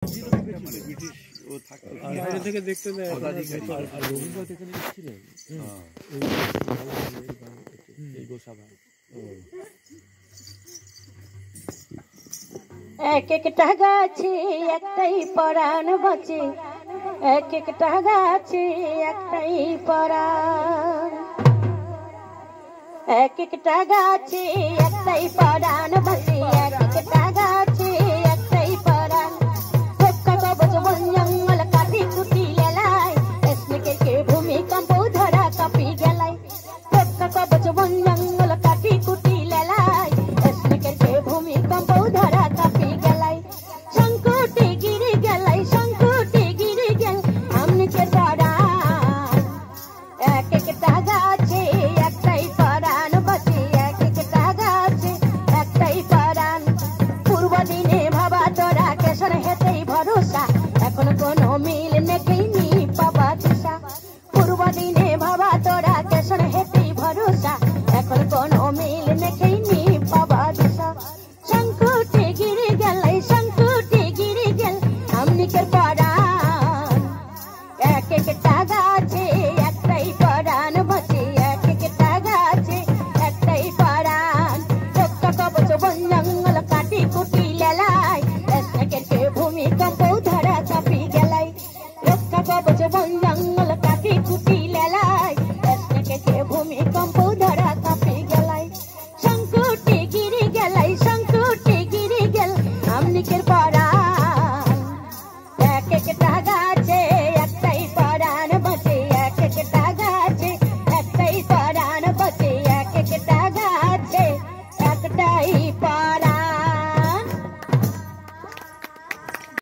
British ও থাকতো বাইরে থেকে দেখতে দেয়। আর রবীন্দ্রনাথ এখানে এসেছিলেন এই গোসাবায়। এক একটা গাছে একটাই পরাণ বাঁচে, এক একটা গাছে একটাই পরাণ, এক একটা গাছে একটাই পরাণ বাঁচে, এক একটা গাছে একটাই পরাণ। রক্ষা কবচ বন জঙ্গল কাটি কুটি লেলাই, স্নেকে ভূমিকম্প ধরা কাঁপি গেলাই। রক্ষা কবচ বন জঙ্গল কাটি কুটি লেলাই, স্নেকে ভূমিকম্প ধরা কাঁপি গেলাই। সংকটে গিরে গেলাই, সংকটে গিরে গেল আমনিকে পরাণ। এক একটা গাছে একটাই পরাণ বাঁচে, এক একটা গাছে একটাই পরাণ। পূর্ব দিনে ভাবা তোরা কেশর হেতেই ভরসা, এখন কোনো মিল নেই নি পাবা দিশা। পূর্ব দিনে ভাবা তোরা কেশর হেতেই ভরসা, এখন কোনো মিল নেই নি পাবা দিশা। সংকটে গিরে গেলাই, সংকটে গিরে গেল আমনিকে পরাণ। এক একটা গাছে একটাই পরাণ বাঁচে, এক একটা গাছে একটাই পরাণ। রক্ষা কবচ বন জঙ্গল কাটি কুটি লেলাই, স্নেকে ভূমিকম্প ধরা কাঁপি গেলাই। রক্ষা কবচ বন জঙ্গল